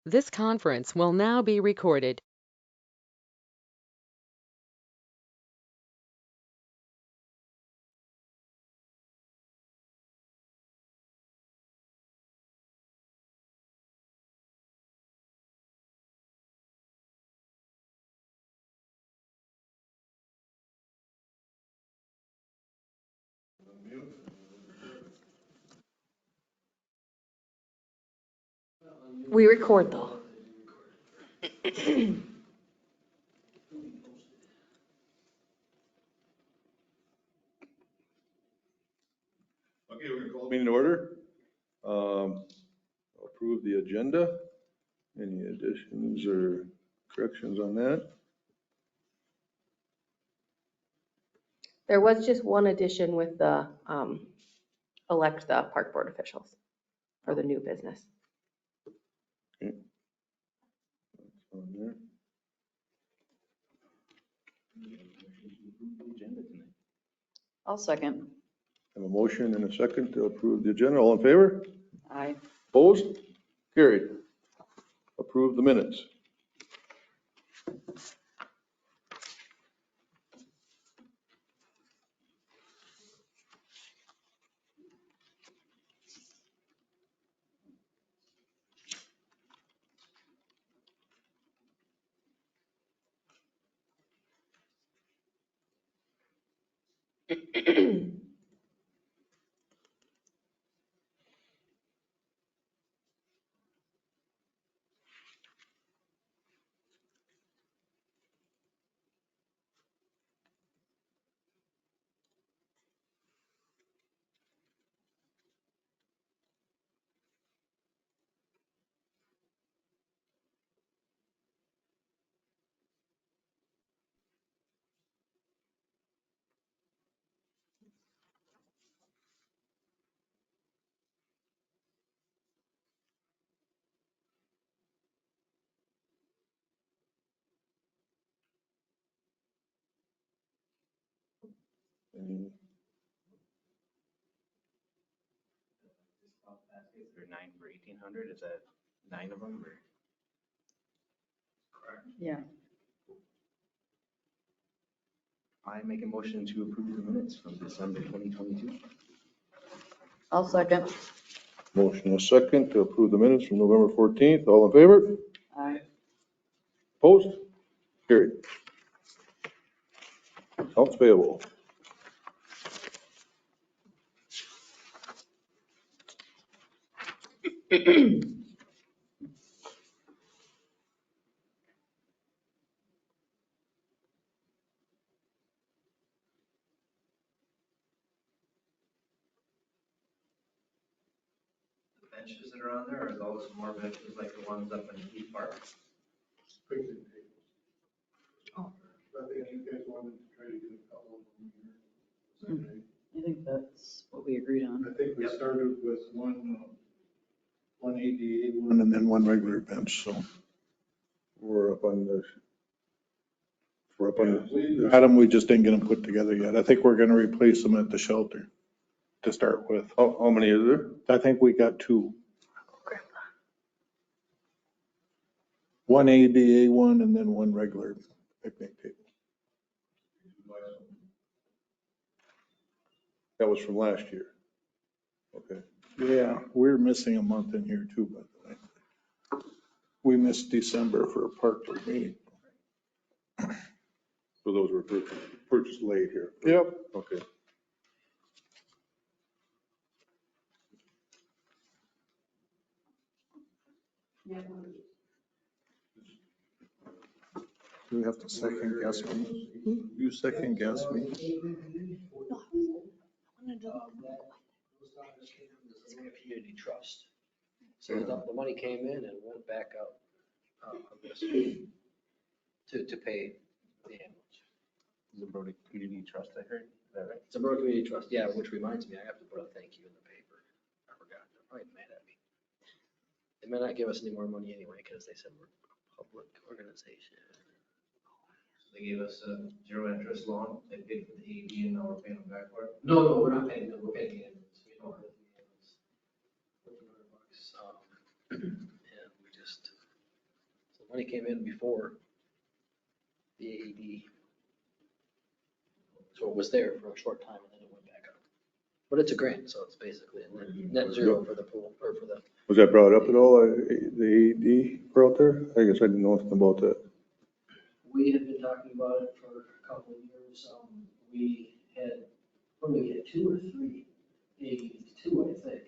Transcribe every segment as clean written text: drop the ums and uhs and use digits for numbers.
This conference will now be recorded. We record though. Okay, we're gonna call the meeting to order. Approve the agenda. Any additions or corrections on that? There was just one addition with the, elect the park board officials for the new business. Okay. That's on there. I'll second. Have a motion and a second to approve the agenda. All in favor? Aye. Opposed? Carried. Approve the minutes. Any- Or 9 for 1,800, is that 9 of them or? Correct. Yeah. I make a motion to approve the minutes from December 2022. I'll second. Motion and a second to approve the minutes from November 14th. All in favor? Aye. Opposed? Carried. Accounts payable. The benches that are on there, are those more benches like the ones up in Heath Park? I think you guys wanted to try to get a couple of them here. Is that right? I think that's what we agreed on. I think we started with one ADA one and then one regular bench, so. We're up on the. We're up on the. Adam, we just didn't get them put together yet. I think we're gonna replace them at the shelter to start with. How many is there? I think we got two. One ADA one and then one regular picnic table. That was from last year. Okay. Yeah, we're missing a month in here too, by the way. We missed December for a park board meeting. So those were purchased late here. Yep. Okay. Do we have to second guess me? You second guess me? It's a community trust. So the money came in and went back out of this to pay the ambulance. Zimbrodi Community Trust, I heard, is that right? It's a Borough Community Trust, yeah, which reminds me, I have to put a thank you in the paper. I forgot, they're probably mad at me. They may not give us any more money anyway, because they said we're a public organization. They gave us a 0 interest loan, they paid for the AED and now we're paying them back for it. No, we're not paying them, we're paying the ambulance. We don't pay the ambulance. $1,400. And we just money came in before the AED. So it was there for a short time and then it went back up. But it's a grant, so it's basically a net zero for the pool, or for the, Was that brought up at all, the AED for out there? I guess I didn't know anything about that. we had been talking about it for a couple of years. We had, what did we get, 2 or 3? AEDs, 2, I think,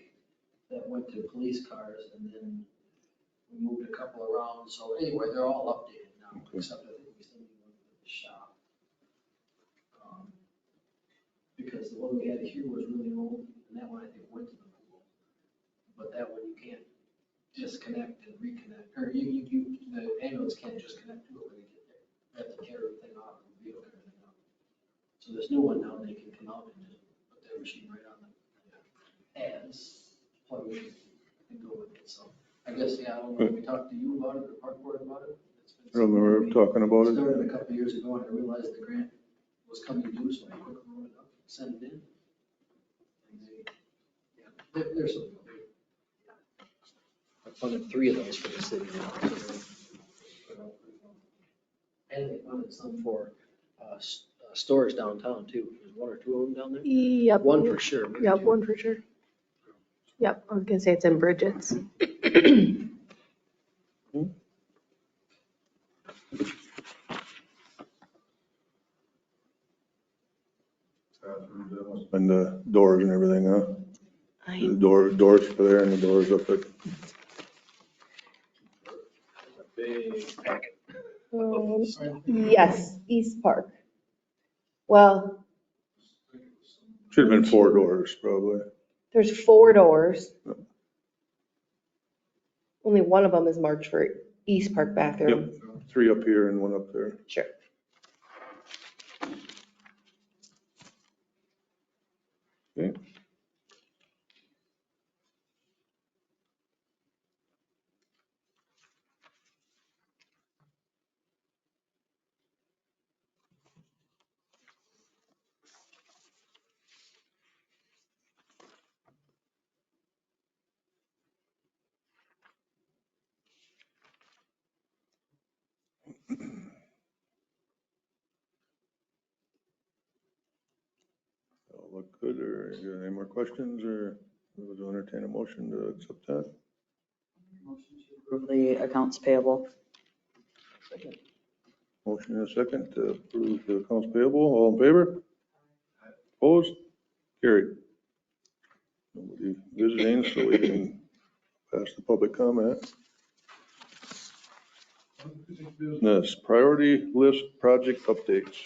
that went to police cars, and then we moved a couple around. So anyway, they're all updated now, except I think we still need one for the shop. Because the one we had here was really old, and that one I think went to the pool. But that one you can't disconnect and reconnect, or the ambulance can't just connect to it when they get there. They have to tear everything off and rebuild everything up. So this new one now, they can come out and just put their machine right on the ads, plug it and go with it. So I guess, yeah, I don't know, we talked to you about it, or park board about it. I don't remember talking about it. Started a couple of years ago, and I realized the grant was coming due, so I quickly wrote it up, sent it in. And they, yeah, they're so good. I funded 3 of those for the city now. And they funded some for stores downtown too. There's 1 or 2 of them down there. Yep. 1 for sure. maybe Yep, 2. one for sure. Yep, I was gonna say it's in Bridget's. And the doors and everything, huh? The I- doors for there and the doors up at, Big packet. Yes, East Park. Well, should have been 4 doors probably. there's 4 doors. Only one of them is marked for East Park bathroom. Yep, 3 up here and 1 up there. Sure. Okay. All look good, or you got any more questions, or would you entertain a motion to accept that? Approve the accounts payable. Motion and a second to approve the accounts payable. All in favor? Opposed? Carried. Nobody visiting, so we can pass the public comment. Business, priority list project updates.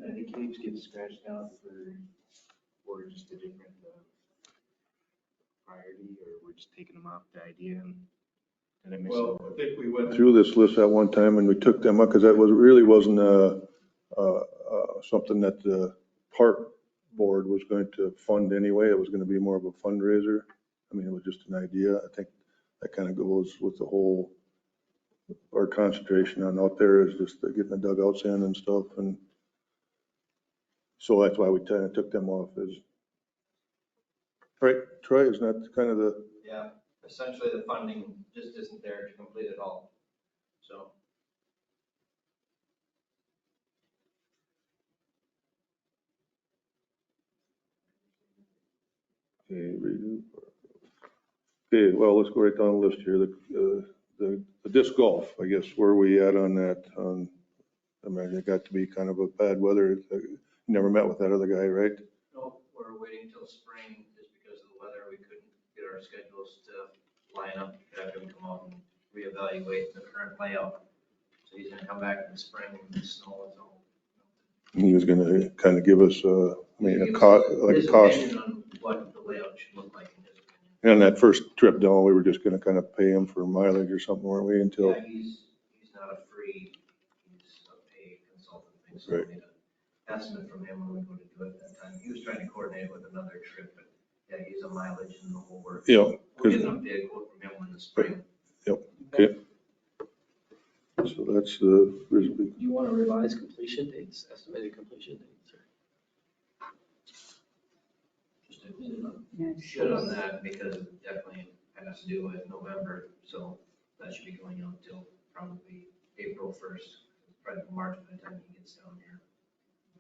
Any caves get scratched out or just a different priority, or we're just taking them off the idea and did I miss it? Well, I think we went through this list at one time and we took them up because that really wasn't something that the park board was going to fund anyway. It was going to be more of a fundraiser. I mean, it was just an idea. I think that kind of goes with the whole, our concentration on out there is just getting the dugouts in and stuff. And so that's why we kind of took them off as, right, Troy, isn't that kind of the, Yeah, essentially the funding just isn't there to complete it all, so. okay, redo. Okay, well, let's go right down the list here. The disc golf, I guess, where are we at on that? I mean, it got to be kind of a bad weather. You never met with that other guy, right? No, we're waiting till spring just because of the weather. We couldn't get our schedules to line up to have him come out and reevaluate the current layout. So he's gonna come back in the spring when the snow is all. He was gonna kind of give us, I mean, a His cost, like a cost. opinion on what the layout should look like in his opinion. And on that first trip down, we were just gonna kind of pay him for mileage or something, weren't we, until, Yeah, he's not a free, he's a paid consultant thing, so Right. we need an estimate from him when we go to do it at that time. He was trying to coordinate with another trip, but yeah, he's a mileage and the whole work. yeah, We'll because, get an updated quote from him in the spring. okay. So that's the, Do you want to revise completion dates, estimated completion dates? should on that because it definitely has to do with November. So that should be going out till probably April 1st, probably March by the time he gets down here.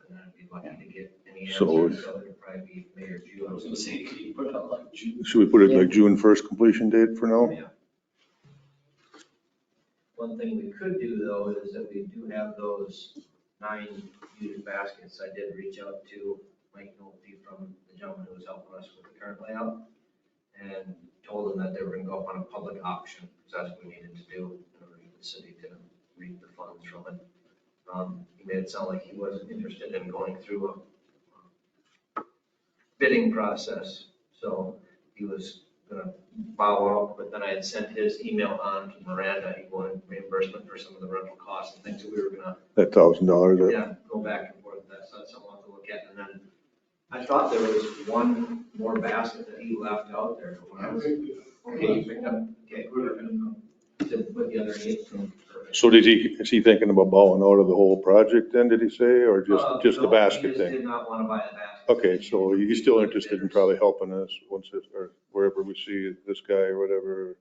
And then I'd be lucky to get any So- answers. So it'd probably be May or June. I was gonna say, can you put out like June? Should we put it like June 1st completion date for now? Yeah. One thing we could do though is that we do have those 9 used baskets. I did reach out to Mike Nolte from the gentleman who was helping us with the current layout and told him that they were gonna go up on a public auction, because that's what we needed to do in order for the city to reap the funds from it. He made it sound like he wasn't interested in going through a bidding process, so he was gonna follow up, but then I had sent his email on to Miranda. He wanted reimbursement for some of the rental costs and things, so we were gonna, That $1,000. yeah, go back and forth. That's something I'll have to look at. And then I thought there was one more basket that he left out there. Okay, you picked up, okay, perfect. To put the other 8 from. So is he thinking about bowing out of the whole project then, did he say, or just the No, basket He just thing? did not want to buy the basket. Okay, so he's still interested in probably helping us once this, or wherever we see this guy or whatever.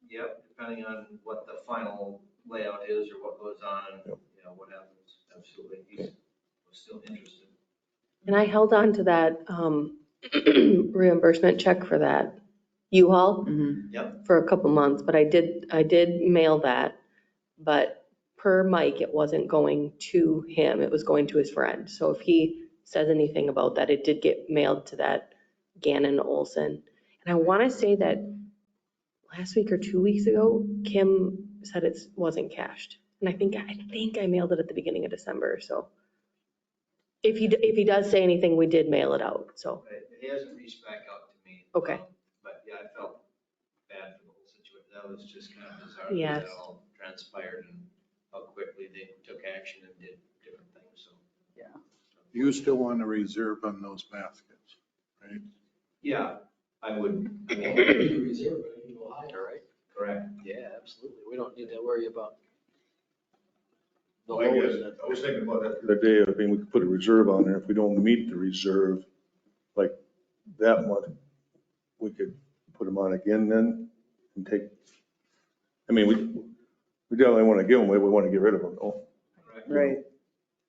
Yep, depending on what the final layout is or what goes on, Yep. you know, what happens, absolutely, he was still interested. And I held on to that reimbursement check for that U-Haul Mhm. for a couple months, but I did mail that. But per Mike, it wasn't going to him, it was going to his friend. So if he says anything about that, it did get mailed to that Gannon Olson. And I want to say that last week or 2 weeks ago, Kim said it wasn't cashed. And I think I mailed it at the beginning of December, so. If he does say anything, we did mail it out, so. But he hasn't reached back out to me. Okay. But yeah, I felt bad for the whole situation. That was just kind of bizarre. Yes. That all transpired and how quickly they took action and did different things, so. You still want a reserve on those baskets, right? Yeah, I would, I mean, Reserve, but it can go higher, right? correct. Yeah, absolutely. We don't need to worry about. the I lower guess, than- I was thinking about that the other day, I mean, we could put a reserve on there. If we don't meet the reserve, like that month, we could put them on again then and take, I mean, we definitely want to give them away, we want to get rid of them, though. Correct. Right.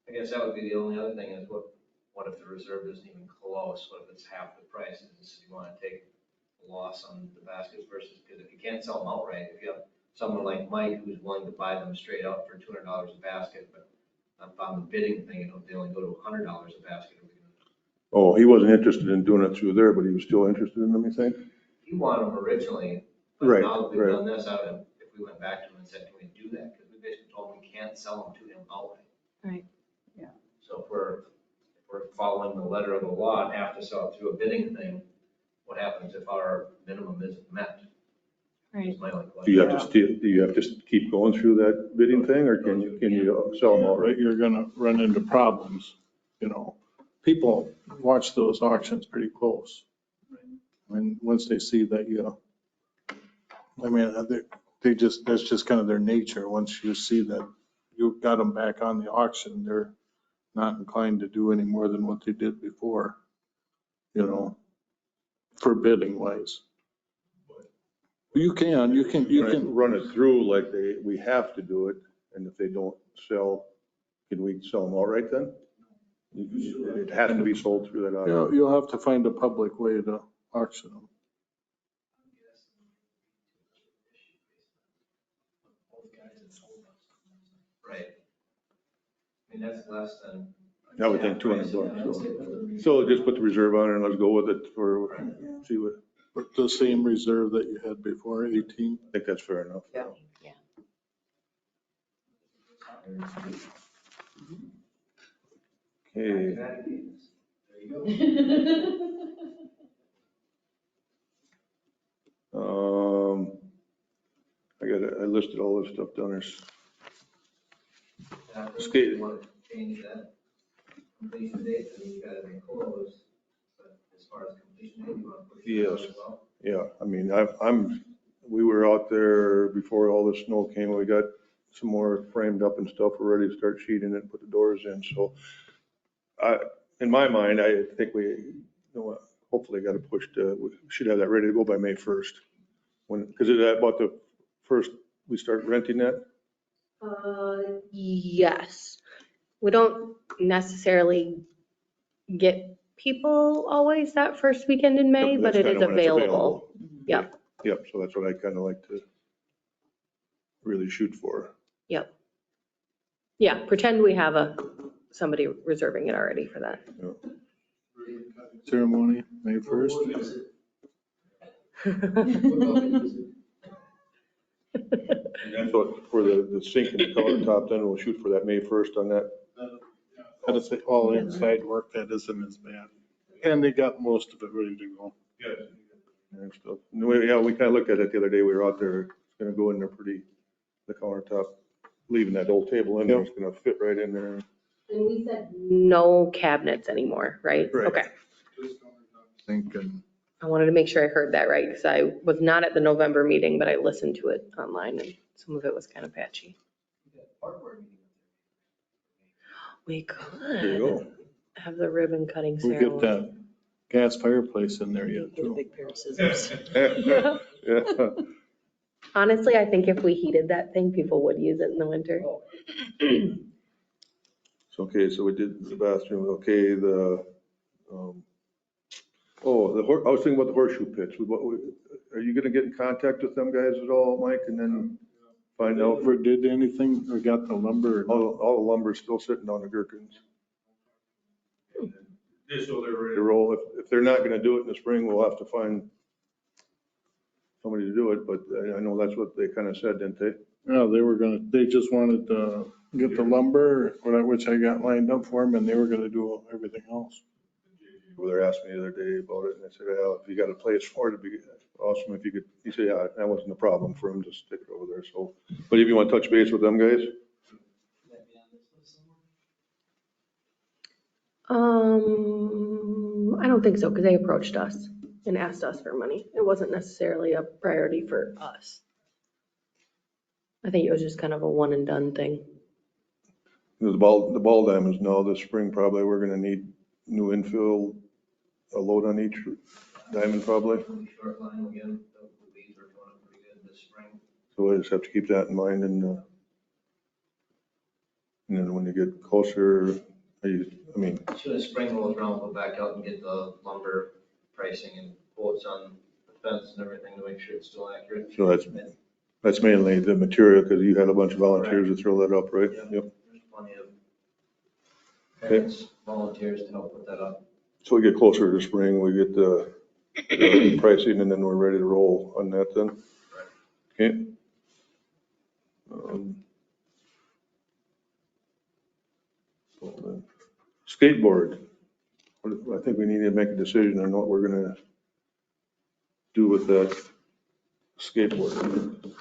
I guess that would be the only other thing is what if the reserve isn't even close? What if it's half the price? Does you want to take a loss on the baskets versus, because if you can't sell them outright, if you have someone like Mike who's willing to buy them straight out for $200 a basket, but on the bidding thing, they only go to $100 a basket. Oh, he wasn't interested in doing it through there, but he was still interested in them, you think? He wanted them originally, but Right, now that we've right. done this, if we went back to him and said, can we do that? Because we basically told him we can't sell them to him outright. Right. Yeah. So if we're following the letter of the law and have to sell it through a bidding thing, what happens if our minimum isn't met? Right. Is my only Do question. you have to still, do you have to keep going through that bidding thing, or can you sell them outright? Right, you're gonna run into problems, you know. People watch those auctions pretty close. And once they see that, I mean, they just, that's just kind of their nature. Once you see that you got them back on the auction, they're not inclined to do any more than what they did before, for bidding wise. You can, Run it through like we have to do it, and if they don't sell, can we sell them outright then? It has to be sold through that auction. you'll have to find a public way to auction them. Both guys that sold us. Right. I mean, that's less than. I would think $200. I'd So. say put the reserve. So just put the reserve on it and let's go with it see what, The same reserve that you had before, 18. I think that's fair enough. Yeah. Okay, There you go. I listed all this stuff down there. Skate. You want to change that completion date, then you got it in closed, but as far as completion date, you want to push it out Yes. as well? Yeah, I mean, we were out there before all the snow came, we got some more framed up and stuff, we're ready to start sheeting it and put the doors in, so in my mind, I think we, hopefully got to push to, we should have that ready to go by May 1st. When, because is that about the first, we start renting that? Yes. We don't necessarily get people always that first weekend in May, Yep, but that's it kinda is when it's available. Yep. Yep, so that's what I kind of like to really shoot for. Yep. Yeah, pretend we have somebody reserving it already for that. Ceremony, May 1st. And that's what, for the sink and the countertop, then we'll shoot for that May 1st on that. That is all inside work, that isn't as bad. And they got most of it ready to go. And stuff. And yeah, we kind of looked at it the other day. We were out there, it's going to go in there pretty, the countertop, leaving that old table in there, it's going to fit right in there. And we said no cabinets anymore, right? Right. Okay. Sink and I wanted to make sure I heard that right because I was not at the November meeting, but I listened to it online and some of it was kind of patchy. We There you could go. have the ribbon cutting we get ceremony. that gas fireplace in there yet Get a too. big pair of scissors. Yeah. Honestly, I think if we heated that thing, people would use it in the winter. So, okay, so we did the bathroom, okay, I was thinking about the horseshoe pits. Are you gonna get in contact with them guys at all, Mike, and then find out? Ever did anything or got the lumber? All the lumber's still sitting on the gherkins. Just so they're ready to roll. If they're not gonna do it in the spring, we'll have to find somebody to do it, but I know that's what they kind of said, didn't they? No, they just wanted to get the lumber, which I got lined up for them, and they were gonna do everything else. Well, they asked me the other day about it, and I said, well, if you got a place for it, it'd be awesome if you could. He said, yeah, that wasn't a problem for him to stick it over there, so. But if you want to touch base with them guys? I don't think so, because they approached us and asked us for money. It wasn't necessarily a priority for us. I think it was just kind of a one and done thing. The ball diamonds now this spring, probably, we're gonna need new infill, a load on each diamond probably. Short line again, the weeds are going up pretty good this spring. So I just have to keep that in mind and then when you get closer, So the spring rolls around, we'll go back out and get the lumber pricing and quotes on the fence and everything to make sure it's still accurate. so that's mainly the material, because you had a bunch of volunteers to throw that up, right? Yep. There's plenty of parents, volunteers to help put that up. So we get closer to spring, we get the pricing, and then we're ready to roll on that then. Okay. Skateboard. I think we need to make a decision on what we're gonna do with that skateboard.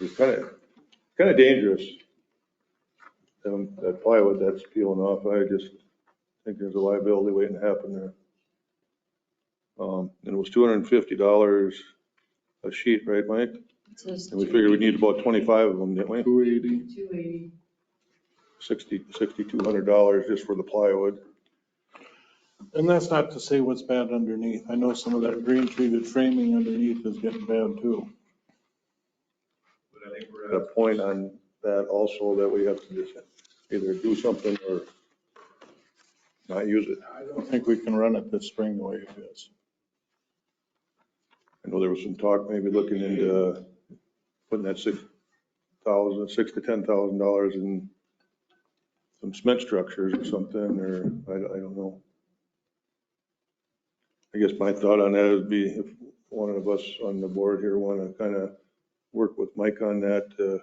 It's kind of dangerous. That plywood that's peeling off, I just think there's a liability waiting to happen there. And it was $250 a sheet, right, Mike? And we figured we need about 25 of them, didn't we? 280. $6,200 just for the plywood. And that's not to say what's bad underneath. I know some of that green treated framing underneath is getting bad too. But I think we're at a point on that also that we have to just either do something or not use it. I don't think we can run it this spring the way it is. I know there was some talk, maybe looking into putting that $6,000 to $10,000 in some cement structures or something, or I don't know. I guess my thought on that would be if one of us on the board here want to kind of work with Mike on that.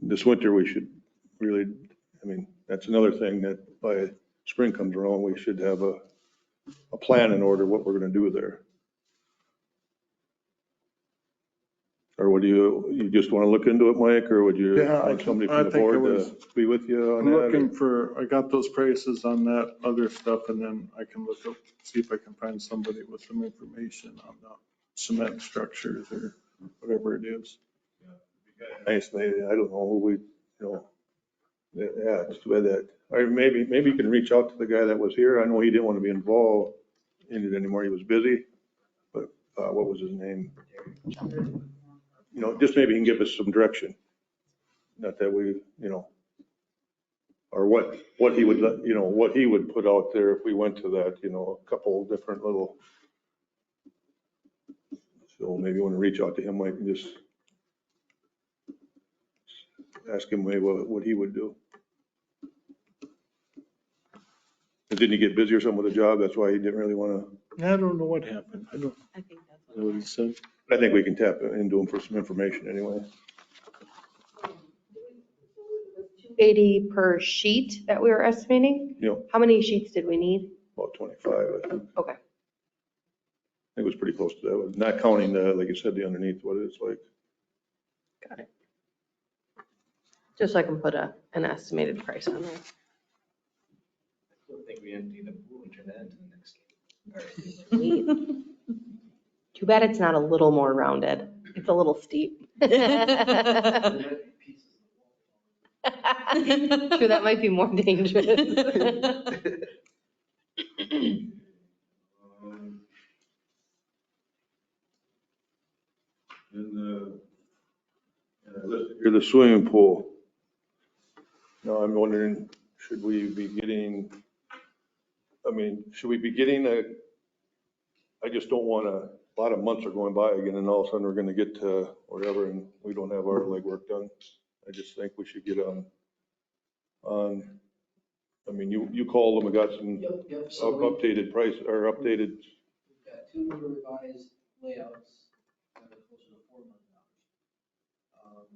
This winter we should really, that's another thing that by spring comes around, we should have a plan in order what we're going to do there. Or would you just want to look into it, Mike, or would you Yeah, want somebody I from the think it board was- to be with you on I'm that? I got those prices on that other stuff and then I can look up, see if I can find somebody with some information on the cement structures or whatever it is. Nice, maybe, I don't know, Yeah, it's too bad that, or maybe you can reach out to the guy that was here. I know he didn't want to be involved in it anymore. He was busy. But what was his name? You know, just maybe he can give us some direction. Not that we, you know, or what he would, you know, what he would put out there if we went to that, you know, a couple different little. So maybe you want to reach out to him, Mike, and just ask him maybe what he would do. Didn't he get busy or something with the job? That's why he didn't really want to. I don't know what happened. I don't I think that's know what he said. I think we can tap into him for some information anyway. 80 per sheet that we were estimating? You know, How many sheets did we need? about 25, I think. Okay. I think it was pretty close to that, not counting the, like you said, the underneath, what it's like. Got it. Just so I can put an estimated price on there. I don't think we empty the pool and turn that into the next game. Sweet. Too bad it's not a little more rounded. It's a little steep. Sure, that might be more dangerous. You're the swimming pool. Now I'm wondering, should we be getting, should we be getting I just don't want a lot of months are going by again and all of a sudden we're going to get to whatever and we don't have our legwork done. I just think we should get on, you called them and got some Yep. So we've updated price or updated, got two revised layouts that are closer to $4 million.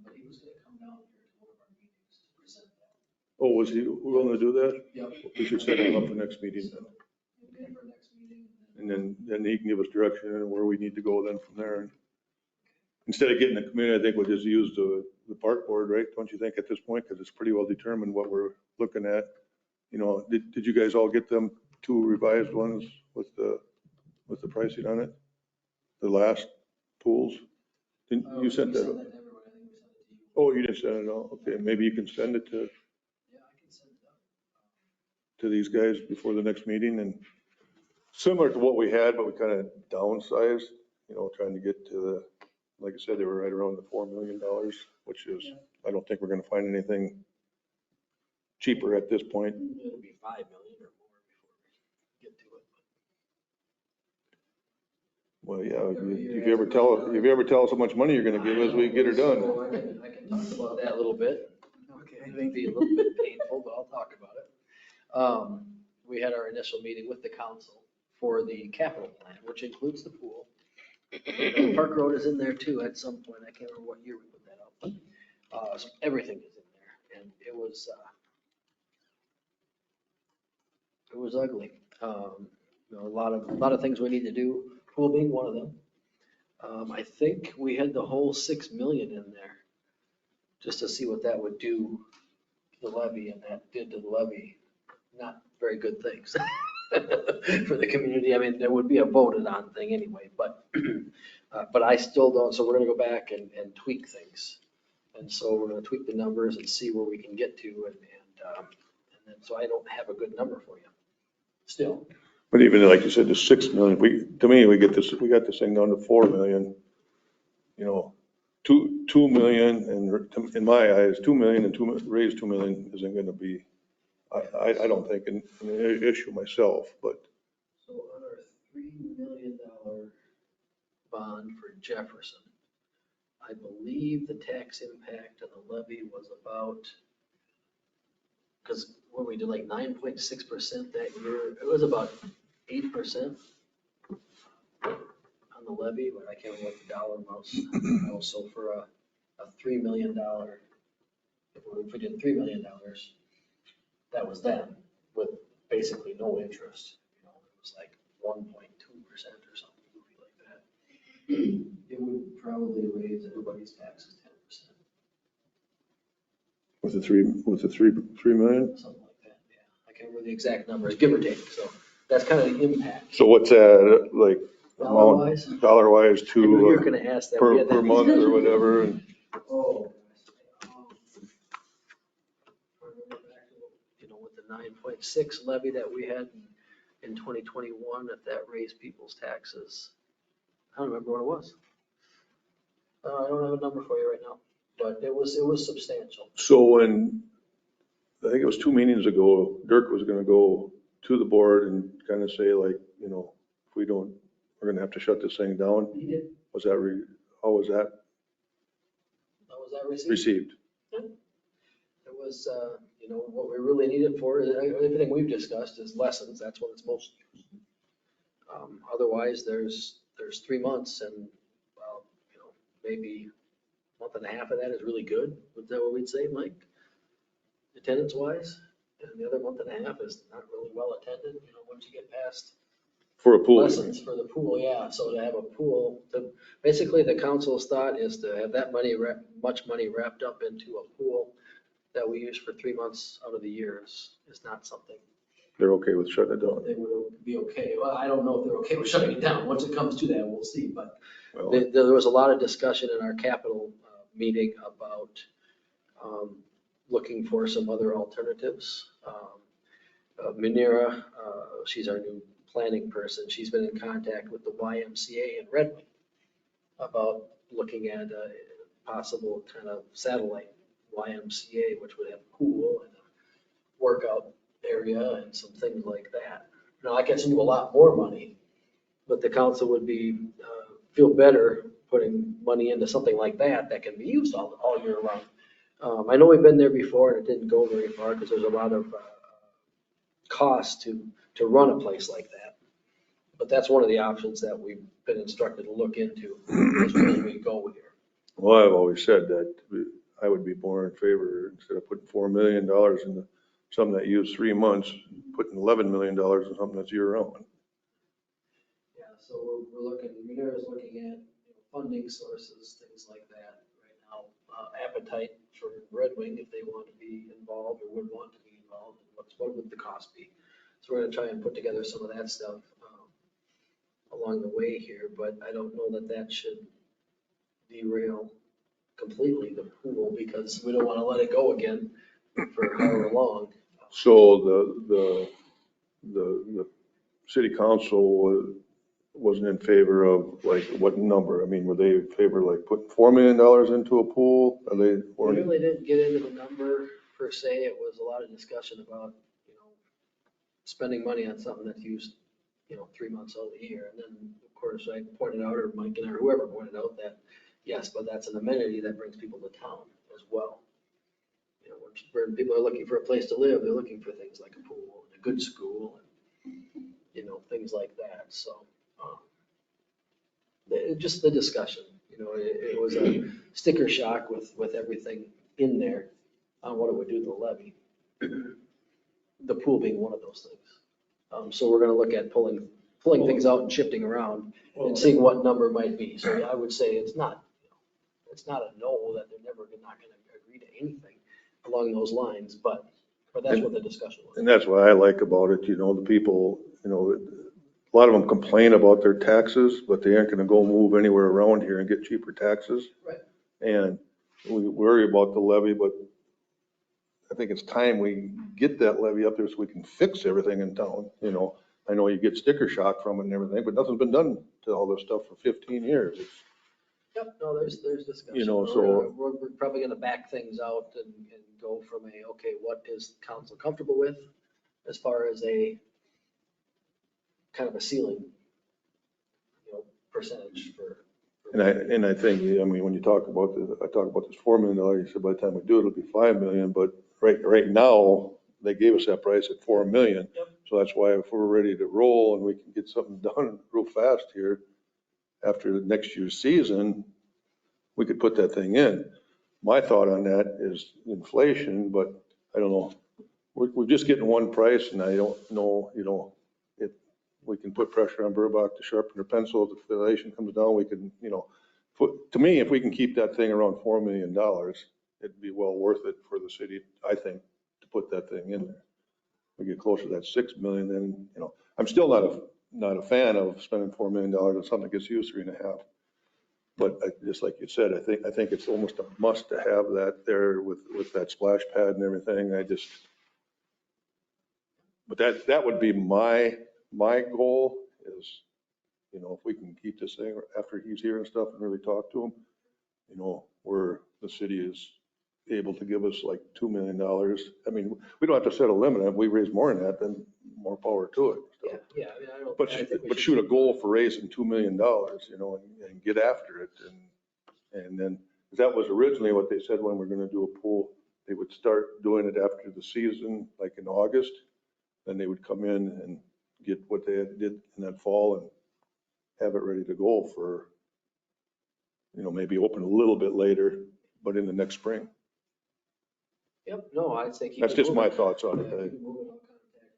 But he was gonna come down here to one of our meetings to present that. oh, was he willing to do that? Yep. We should set him up for next meeting then. Okay, for next meeting. And then he can give us direction and where we need to go then from there. Instead of getting the community, I think we'll just use the park board, right? Don't you think at this point? Because it's pretty well determined what we're looking at. You know, did you guys all get them two revised ones with the pricing on it? The last pools? Didn't you sent We that? sent that to everyone. I think we sent it to you. Oh, you didn't send it all? Okay, maybe you can send it to Yeah, I can send it out. these guys before the next meeting and similar to what we had, but we kind of downsized, you know, trying to get to the, like I said, they were right around the $4 million, which is, I don't think we're going to find anything cheaper at this point. It'll be $5 million or more before we get to it. Well, yeah, if you ever tell us how much money you're going to give us, we get her done. So I can talk about that a little bit. Okay, it may be a little bit painful, but I'll talk about it. We had our initial meeting with the council for the capital plan, which includes the pool. Park Road is in there too at some point. I can't remember what year we put that up, but so everything is in there, and it was ugly. You know, a lot of things we need to do, pool being one of them. I think we had the whole 6 million in there just to see what that would do to the levy, and that did to the levy not very good things for the community. I mean, there would be a voted on thing anyway, but I still don't. So we're going to go back and tweak things. And so we're going to tweak the numbers and see where we can get to. And then, so I don't have a good number for you still. But even like you said, the 6 million, to me, we got this thing down to 4 million, you know, 2 million, and in my eyes, 2 million and raise 2 million isn't going to be, I don't think an issue myself, but. So on our $3 million bond for Jefferson, I believe the tax impact of the levy was about, because when we did like 9.6% that year, it was about 8% on the levy, but I can't remember what the dollar amount. So for a $3 million, if we did $3 million, that was them with basically no interest. You know, it was like 1.2% or something goofy like that. It would probably raise everybody's taxes 10%. With the 3 million? Something like that, yeah. I can't remember the exact numbers, give or take. So that's kind of the impact. So what's that, like, Dollar-wise? dollar-wise I knew you were to, going to ask that. We had per that month or discussion. whatever? And Oh. the 9.6 levy that we had in 2021, if that raised people's taxes. I don't remember what it was. I don't have a number for you right now, but it was substantial. So when, I think it was 2 meetings ago, Dirk was gonna go to the board and kind of say like, you know, if we don't, we're gonna have to shut this thing down. He did. Was that, how was that How was that received? received? It was, what we really need it for, everything we've discussed is lessons. That's what it's most used. Otherwise, there's 3 months and, well, maybe a month and a half of that is really good. Is that what we'd say, Mike? Attendance wise? And the other month and a half is not really well attended, once you get past For a pool? lessons for the pool, yeah. So to have a pool, basically the council's thought is to have that much money wrapped up into a pool that we use for 3 months out of the year is not something They're okay with shutting it down? they would be okay. Well, I don't know if they're okay with shutting it down. Once it comes to that, we'll see. But Well, there was a lot of discussion in our capital meeting about looking for some other alternatives. Manira, she's our new planning person. She's been in contact with the YMCA in Red Wing about looking at a possible kind of satellite YMCA, which would have a pool and a workout area and some things like that. Now, I can send you a lot more money, but the council would feel better putting money into something like that can be used all year round. I know we've been there before and it didn't go very far because there's a lot of cost to run a place like that. But that's one of the options that we've been instructed to look into as we go here. well, I've always said that I would be more in favor, instead of putting $4 million into something that used 3 months, putting $11 million in something that's year round. Yeah, so we're looking, Manira's looking at funding sources, things like that right now. Appetite for Red Wing, if they want to be involved or would want to be involved, and what would the cost be? So we're gonna try and put together some of that stuff along the way here, but I don't know that should derail completely the pool because we don't want to let it go again for however long. So the city council wasn't in favor of like what number? I mean, were they in favor of like putting $4 million into a pool? Are they? We really didn't get into the number per se. It was a lot of discussion about, spending money on something that's used, 3 months out of the year. And then, of course, I pointed out, or Mike and I, or whoever pointed out that, yes, but that's an amenity that brings people to town as well. When people are looking for a place to live, they're looking for things like a pool and a good school and, things like that. So just the discussion, it was a sticker shock with everything in there on what it would do to the levy. The pool being one of those things. So we're going to look at pulling things out and shifting around and seeing what number might be. So I would say it's not a no, that they're never not going to agree to anything along those lines, but that's what the discussion was. And that's what I like about it, the people, a lot of them complain about their taxes, but they aren't gonna go move anywhere around here and get cheaper taxes. Right. And we worry about the levy, but I think it's time we get that levy up there so we can fix everything in town, I know you get sticker shock from it and everything, but nothing's been done to all this stuff for 15 years. Yep, no, there's discussion. So. We're probably gonna back things out and go from okay, what is council comfortable with as far as a kind of a ceiling, percentage for. And I think, when you talk about I talk about this $4 million, you said by the time we do it, it'll be $5 million, but right now, they gave us that price at $4 million. Yep. So that's why if we're ready to roll and we can get something done real fast here, after the next year's season, we could put that thing in. My thought on that is inflation, but I don't know. We're just getting one price and I don't know, if we can put pressure on Burbach to sharpen their pencil. If the inflation comes down, we can, to me, if we can keep that thing around $4 million, it'd be well worth it for the city, I think, to put that thing in there. We get closer to that $6 million, then, I'm still not a fan of spending $4 million on something that gets used 3.5. But just like you said, I think it's almost a must to have that there with that splash pad and everything. But that would be my goal is, if we can keep this thing after he's here and stuff and really talk to him, where the city is able to give us like $2 million. I mean, we don't have to set a limit. If we raise more than that, then more power to it. Yeah, yeah, I mean, I don't. But, I think we but should- shoot a goal for raising $2 million, and get after it. And then, that was originally what they said when we're gonna do a pool. They would start doing it after the season, like in August. Then they would come in and get what they did in that fall and have it ready to go for, maybe open a little bit later, but in the next spring. Yep, no, I'd say keep. That's it just my moving. thoughts on Yeah, it. keep it moving. I'll contact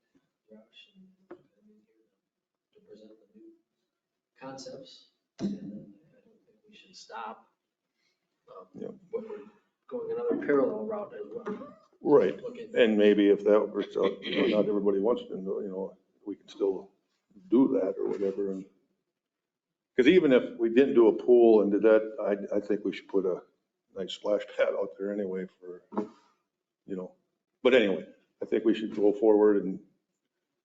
Josh and to present the new concepts. And then I don't think we should stop. Yep. What we're going another parallel route as well. Right. Looking- And maybe if that works out, not everybody wants to, we can still do that or whatever. Because even if we didn't do a pool and did that, I think we should put a nice splash pad out there anyway for, but anyway, I think we should go forward and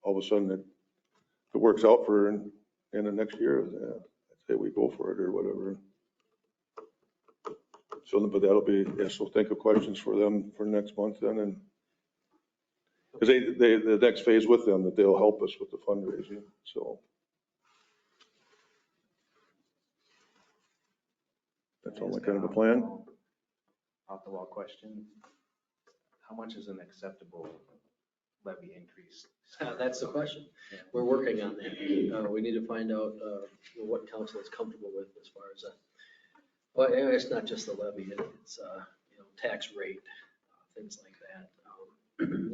all of a sudden if it works out for in the next year, I'd say we go for it or whatever. So, but that'll be, so think of questions for them for next month then, and because the next phase with them, that they'll help us with the fundraising, so. That's all kind of the plan. Off the wall question. How much is an acceptable levy increase? That's the question. We're working on that. We need to find out what council is comfortable with as far as, well, it's not just the levy, it's, tax rate, things like that.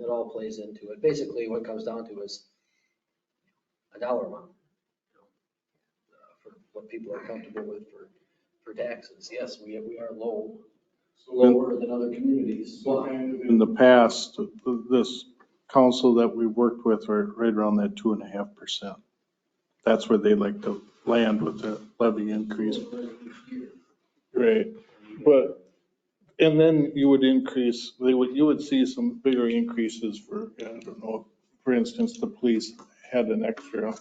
It all plays into it. Basically, what it comes down to is a dollar amount, for what people are comfortable with for taxes. Yes, we are lower than other communities. but- In the past, this council that we worked with were right around that 2.5%. That's where they like to land with the levy increase. Right, but, and then you would increase, you would see some bigger increases for, I don't know, for instance, the police had an extra,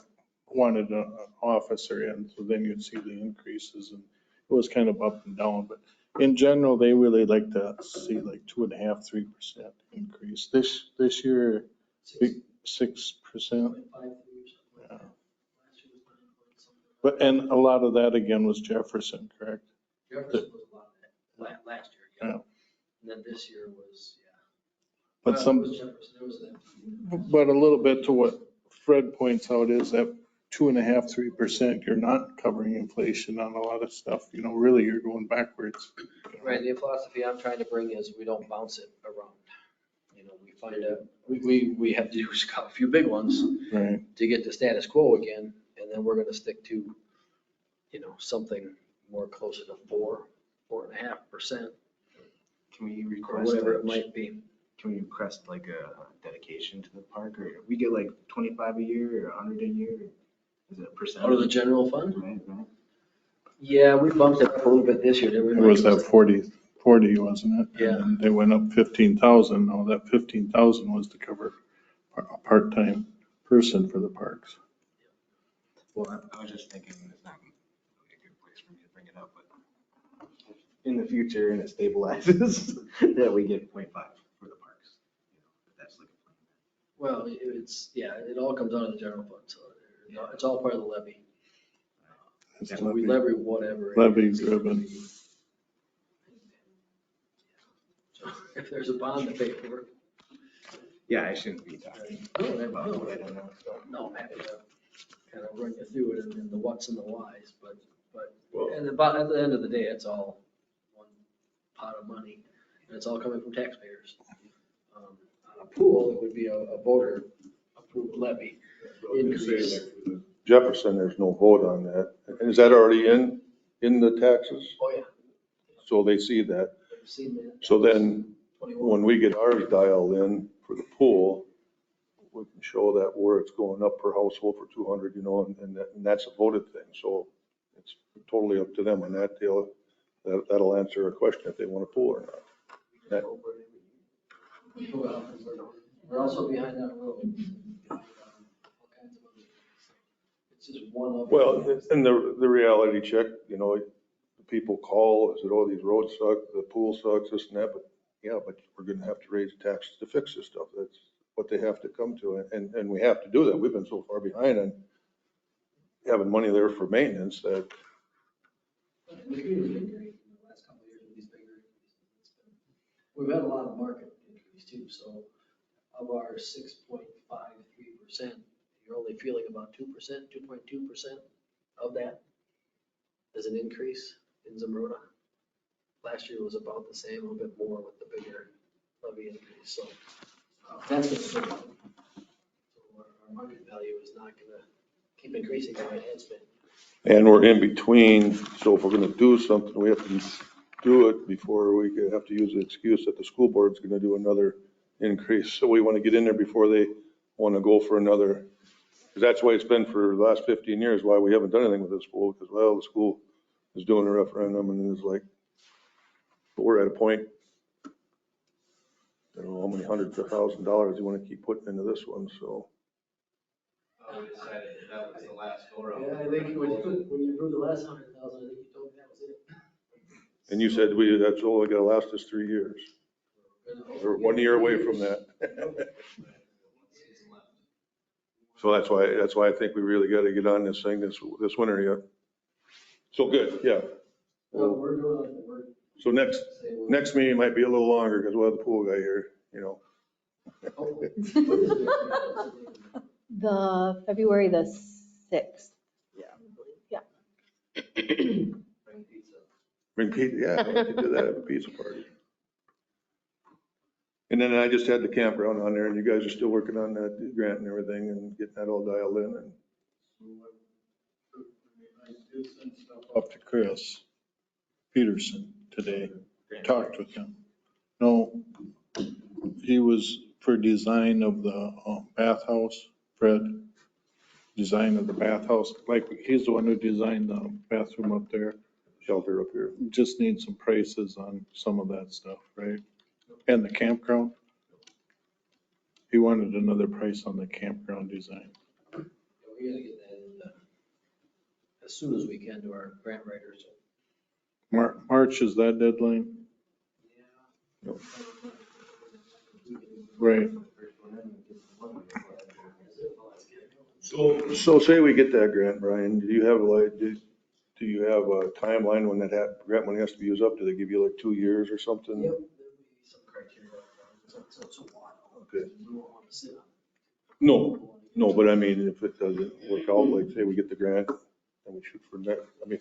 wanted an officer in, so then you'd see the increases, and it was kind of up and down, but in general, they really like to see like 2.5%, 3% increase. This year, 6%. Yeah. But, and a lot of that again was Jefferson, correct? Jefferson was a lot of that last year, yeah. Yeah. And then this year was, yeah. But Well, it some, was Jefferson, it was that. but a little bit to what Fred points out is that 2.5%, 3%, you're not covering inflation on a lot of stuff. Really, you're going backwards. Right, the philosophy I'm trying to bring is we don't bounce it around. We find out, we have to do a few big ones Right. to get the status quo again, and then we're gonna stick to, something more closer to 4.5%, Can we or request, whatever it might be. can we request like a dedication to the park, or we get like 25 a year or 100 a year? Is it a percent? Out of the general fund? Right, right. Yeah, we bumped it up a little bit this year, didn't we? It was that 40, wasn't it? Yeah. And then they went up 15,000. Now that 15,000 was to cover a part-time person for the parks. Well, I was just thinking it's not really a good place for me to bring it up, but in the future, and it stabilizes, that we get 0.5 for the parks. If that's like a plan. Well, it all comes out of the general fund, so it's all part of the levy. It's So we levy whatever. it Levy is. driven. So if there's a bond to pay for, Yeah, I shouldn't be talking about what I don't know. So. no, I'm happy to kind of run you through it and the whats and the whys, but, Well- and at the end of the day, it's all one pot of money, and it's all coming from taxpayers. On a pool, it would be a voter approved levy increase. Jefferson, there's no vote on that. And is that already in the taxes? Oh, yeah, So they see that. I've seen that. So then 21. when we get ours dialed in for the pool, we can show that where it's going up per household for 200, and that's a voted thing. So it's totally up to them on that deal. That'll answer a question if they want a pool or not. That- Well, we're also behind that road. is one of. Well, and the reality check, you know, people call, is it, oh, these roads suck, the pool sucks, this and that, but yeah, but we're gonna have to raise taxes to fix this stuff. That's what they have to come to, and we have to do that. We've been so far behind on having money there for maintenance that, And the green's been great in the last couple of years with these bigger increases. We've had a lot of market increase too, so of our 6.53%, you're only feeling about 2%, 2.2% of that as an increase in Zumbrota. Last year was about the same, a little bit more with the bigger levy increase, so that's what's so our market value is not gonna keep increasing the way it has been. and we're in between, so if we're gonna do something, we have to do it before we could have to use the excuse that the school board's gonna do another increase. So we wanna get in there before they wanna go for another, because that's why it's been for the last 15 years, why we haven't done anything with the school, because, well, the school is doing a referendum, and it's like, but we're at a point, I don't know how many hundreds of $1,000s you wanna keep putting into this one, so. We decided that was the last go around. Yeah, I think when you approved the last 100,000, I think you told me that was it. And you said that's only gonna last us 3 years. We're 1 year away from that. So that's why I think we really gotta get on this thing this winter yet. So good, yeah. No, we're doing it, we're. So next meeting might be a little longer because we'll have the pool guy here, you know. The February the 6th. Bring pizza. Bring pizza, yeah, we could do that, have a pizza party. And then I just had the campground on there, and you guys are still working on that grant and everything and getting that all dialed in, and I did send stuff up to Chris Peterson today, talked with him. No, he was for design of the bathhouse, Fred, design of the bathhouse, like he's the one who designed the bathroom up there. shelter up here. Just need some prices on some of that stuff, right? And the campground. He wanted another price on the campground design. We gotta get that in as soon as we can to our grant writers. March is that deadline? No. Right. So say we get that grant, Brian, do you have a timeline when that grant money has to be used up? Do they give you like 2 years or something? Yep, there'll be some criteria, so it's a while. Okay. We won't want to sit on No, but I mean, if it doesn't work out, like say we get the grant and we shoot for next, I mean,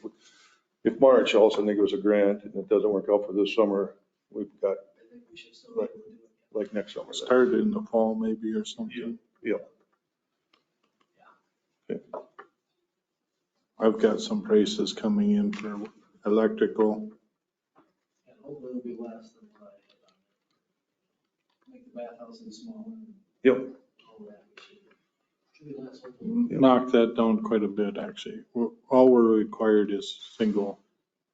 if March, all of a sudden they give us a grant and it doesn't work out for this summer, we've got I think we should still be able to do it. like next summer. Started in the fall maybe or something. Yeah. I've got some prices coming in for electrical. And hopefully it'll be less than what I had on there. Make the bathhouses smaller. Yep. All that. Should be less. hopefully. Knocked that down quite a bit, actually. All we're required is single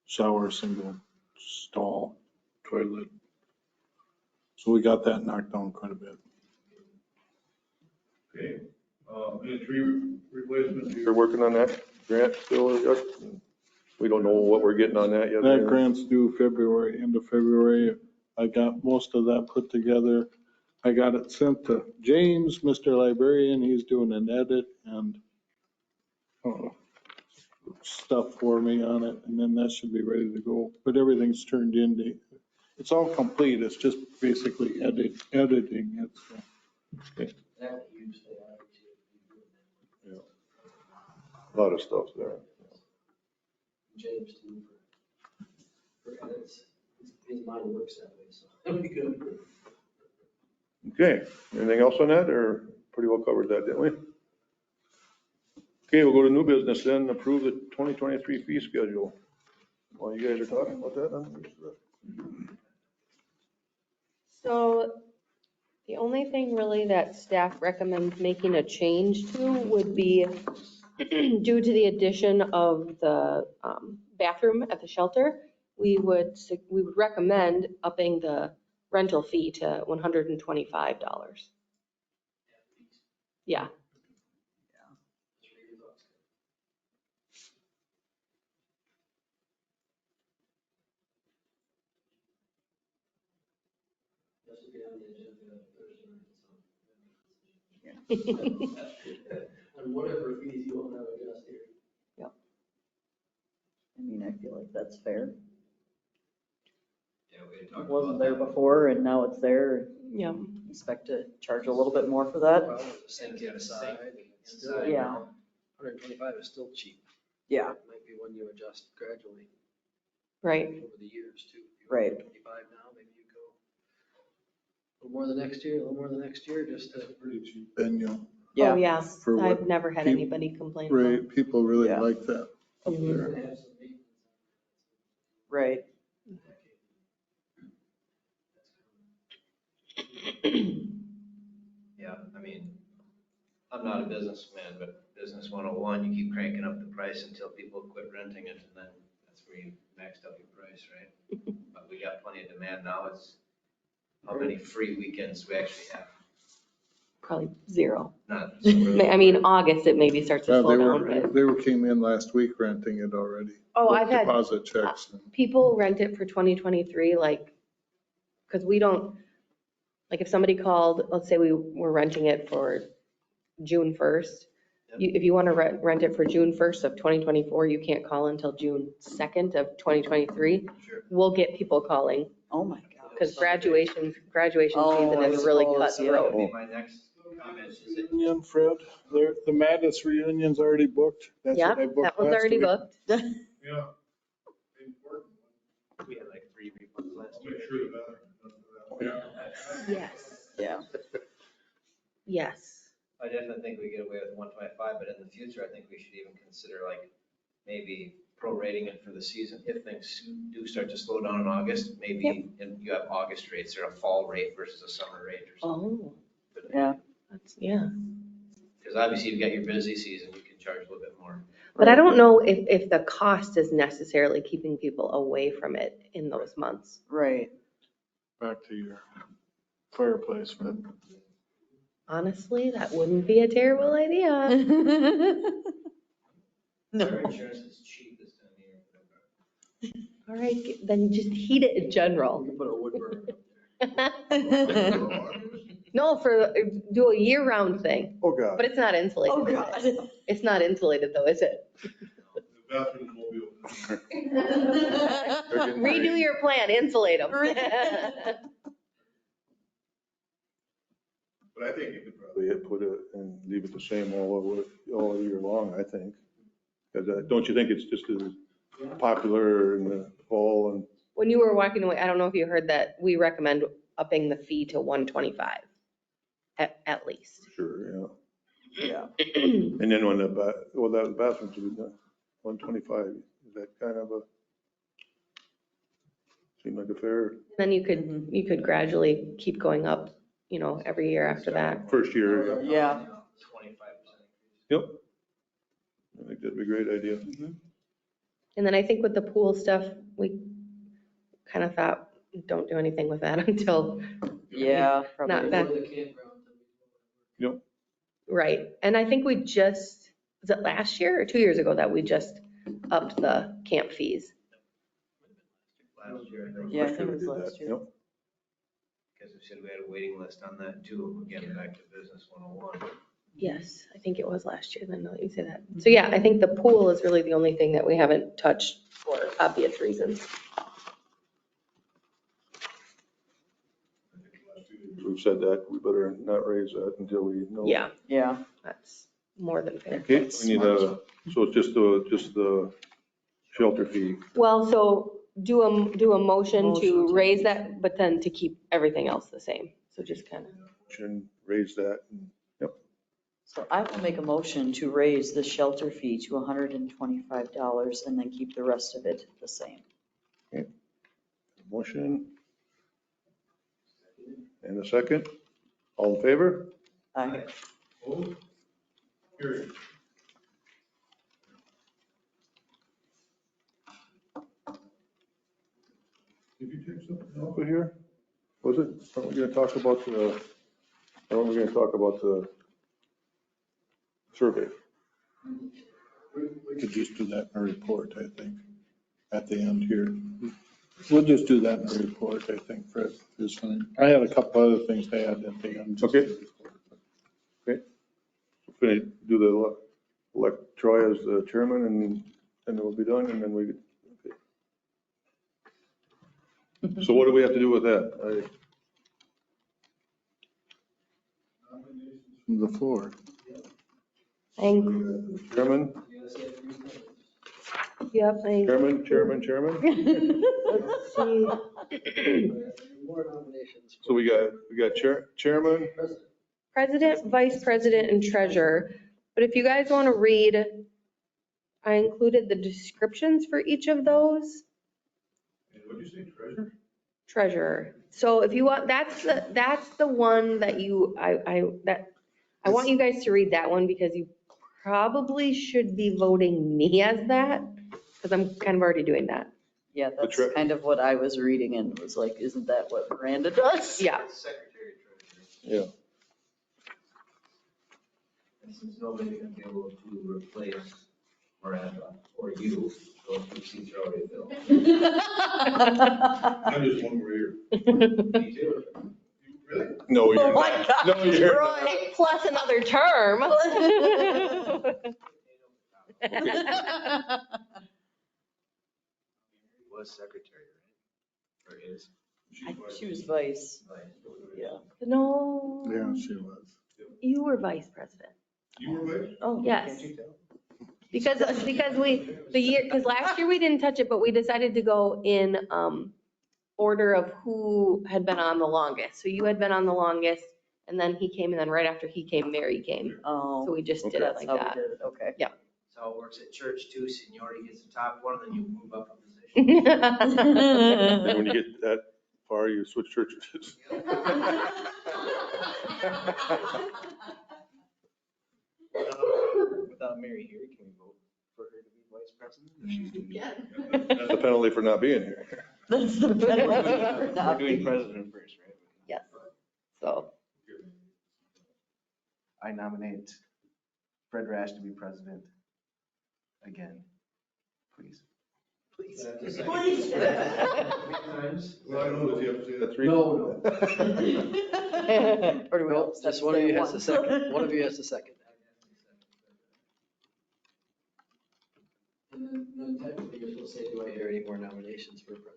shower, single stall, toilet. So we got that knocked down quite a bit. Okay. Any tree replacements, you're working on that grant still? We don't know what we're getting on that yet. That grant's due February, end of February. I got most of that put together. I got it sent to James, Mr. Librarian. He's doing an edit and stuff for me on it, and then that should be ready to go. But everything's turned in. It's all complete. It's just basically editing it. So. That usually I would do. Yeah. A lot of stuff there. James too. For edits. His mind works that way, so that'd be good. Okay, anything else on that, or pretty well covered that, didn't we? Okay, we'll go to new business then, approve the 2023 fee schedule. While you guys are talking about that, So the only thing really that staff recommends making a change to would be due to the addition of the bathroom at the shelter, we would recommend upping the rental fee to $125. Yeah. This will be on the agenda Thursday night, so. On whatever fees you want to adjust here. I mean, I feel like that's fair. Yeah, we had It talked wasn't about there that. before and now it's there. Yeah. Expect to charge a little bit more for that? Well, sink inside, it's still, Inside, Yeah. 125 is still cheap. Yeah, Might be one you adjust gradually Right. over the years too. If you Right. go 25 now, maybe you go a little more the next year, a little more the next year, just to. And, Oh, yeah, yeah. For what I've never had peop- anybody complain about right, people really Yeah. like that up Mhm. there. Have some maintenance. right. Yeah, I mean, I'm not a businessman, but business 101, you keep cranking up the price until people quit renting it, and then that's where you maxed out your price, right? But we got plenty of demand now. It's how many free weekends we actually have? Probably zero. None. So we're- I mean, August, it maybe starts to Well, slow down, but they came in last week renting it already. Oh, with I've had- deposit checks. people rent it for 2023, like, because we don't, like, if somebody called, let's say we were renting it for June 1st, if you want to rent it for June 1st of 2024, you can't call until June 2nd of 2023. Sure. We'll get people calling, Oh my God. because graduation Oh, season I is really suppose, yeah. That cutthroat. would be my next comment, is it Reunion, Fred, the Madness reunion's already booked. That's Yeah, what I booked that one's last already week. booked. Yeah. we had like 3 refunds last year. Yes, Yeah, yes. I definitely think we get away with 125, but in the future, I think we should even consider like maybe prorating it for the season. If things do start to slow down in August, maybe and you have August rates or a fall rate versus a summer rate or something. Oh, yeah. yeah. Because obviously you've got your busy season, you can charge a little bit more. But I don't know if the cost is necessarily keeping people away from it in those months. Right. Back to your fireplace, Fred. Honestly, that wouldn't be a terrible idea. Our insurance is cheap this time of year. All right, then just heat it in You general. can put a wood burner up there. No, do a year-round thing, Oh, God. but it's not insulated. Oh, God. It's not insulated though, is it? Redo your plan, insulate them. But I think you could probably put it and leave it the same all year long, I think. Because don't you think it's just as popular in the fall and When you were walking away, I don't know if you heard that, we recommend upping the fee to 125 at least. sure, Yeah. yeah. And then when that bathrooms would be done, 125, is that kind of seem like a fair Then you could gradually keep going up, every year after that. first year? Yeah. 25%. Yep. I think that'd be a great idea. And then I think with the pool stuff, we kind of thought, don't do anything with that until, Yeah, Not probably. that- Go to the campground. Yep. right. And I think was it last year or 2 years ago that we just upped the camp fees? Last year, I think. Yeah, I Last think year it we was did last that, year. yep. Because we said we had a waiting list on that too, again, back to business 101. Yes, I think it was last year, then now that you say that. So yeah, I think the pool is really the only thing that we haven't touched for obvious reasons. We've said that, we better not raise that until we know. Yeah, Yeah, that's more than fair. Okay, we need so it's just the shelter fee. Well, so do a motion Motion to to- raise that, but then to keep everything else the same. So just kind of, Should raise that. Yep. so I will make a motion to raise the shelter fee to $125 and then keep the rest of it the same. Motion. And a second. All in favor? Aye. Carried. Did you take something over here? Was it, aren't we gonna talk about the survey? We could just do that in a report, I think, at the end here. We'll just do that in the report, I think, Fred, is fine. I had a couple other things to add at the end. Okay. Finish, do the, elect Troy as the chairman and then we'll be done and then we. Okay. So what do we have to do with that? From the floor. Chairman, Yep. chairman? Let's see. More nominations. So we got chairman, President, vice president, and treasurer. But if you guys want to read, I included the descriptions for each of those. what did you say, treasurer? Treasurer. So if you want, that's the one that I want you guys to read that one because you probably should be voting me as that because I'm kind of already doing that. Yeah, that's kind of what I was reading and was like, isn't that what Miranda does? Yeah. Secretary treasurer. Yeah. And since nobody's gonna be able to replace Miranda or you, those two seats are already filled. I'm just one more year. Me too. Really? No, you're Oh my not. God, No, you're Troy. not. Plus another term. Was secretary, right? Or is? She was vice. Yeah. No. Yeah, she was. You were vice president. You were vice? Oh, Yes. Can't you tell? Because last year we didn't touch it, but we decided to go in order of who had been on the longest. So you had been on the longest and then he came and then right after he came, Mary came. So Oh, we just did it that's like how we that. did it, okay. That's how it works at church too. Seniority gets the top one, then you move up a position. And when you get that far, you switch churches. Without Mary here, can we vote for her to be vice president? If she's doing That's the penalty for not being here. That's the penalty for We're not doing being. president first, right? Yes. So, I nominate Fred Rash to be president again, please. Please. Well, I know that you have to say that three. No, Or do we all no, just have just to one of say you it has to once? second, one of you has to second. And then technically you're supposed to say, do I hear any more nominations for president?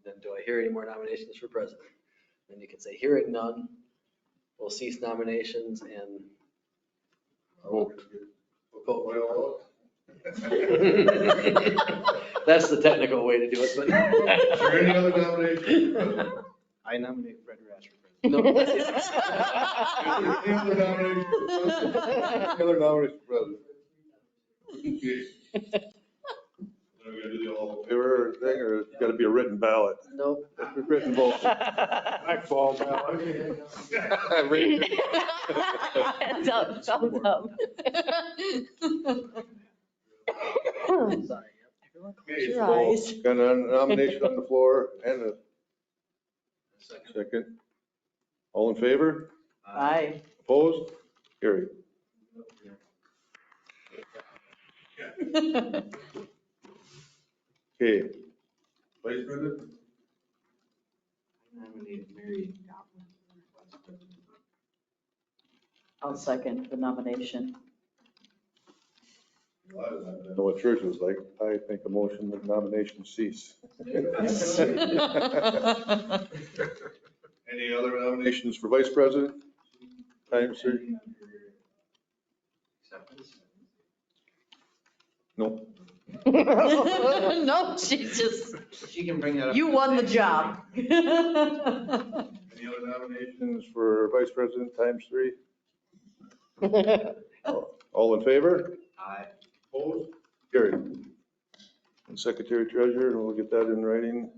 Then do I hear any more nominations for president? Then you can say, hearing none, we'll cease nominations and. Vote. That's the technical way to do it, but. Is there any other nominations for president? I nominate Fred Rash for president. No. Any other nominations for president? Any other nominations for president? Okay. Are we gonna do the all in favor thing, or it's gotta be a written ballot? Nope. Written vote. Blackball ballot. thumbs up. Sorry. Okay, your so eyes. got a nomination on the floor and a second. All in favor? Aye. Opposed? Carried. Okay. Vice President? Nominate Mary Gottlieb for vice president. I'll second the nomination. I don't know what church is like. I think a motion that nomination cease. Any other nominations for Vice President? Time, sir? No. No, she's just, She can bring that up. you won the job. Any other nominations for Vice President times three? All in favor? Aye. Opposed? Carried. And Secretary Treasurer, and we'll get that in writing.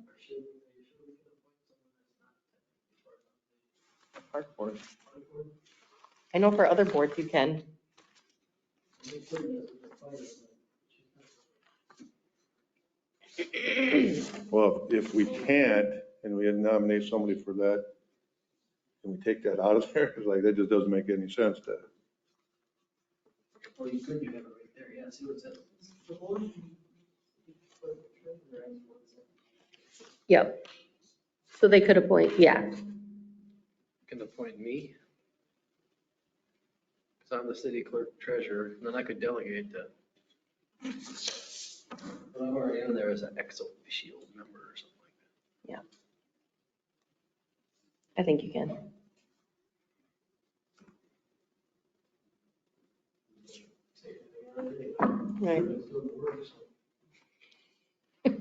Park board. I know for other boards you can. Well, if we can't, and we nominate somebody for that, can we take that out of there? It's like, that just doesn't make any sense to. Well, you could, you have it right there, yeah, see what it says. Yep. So they could appoint, yeah. Can appoint me. Because I'm the city clerk treasurer, and then I could delegate that. But I'm already in there as an ex officio member or something like that. I think you can. Right.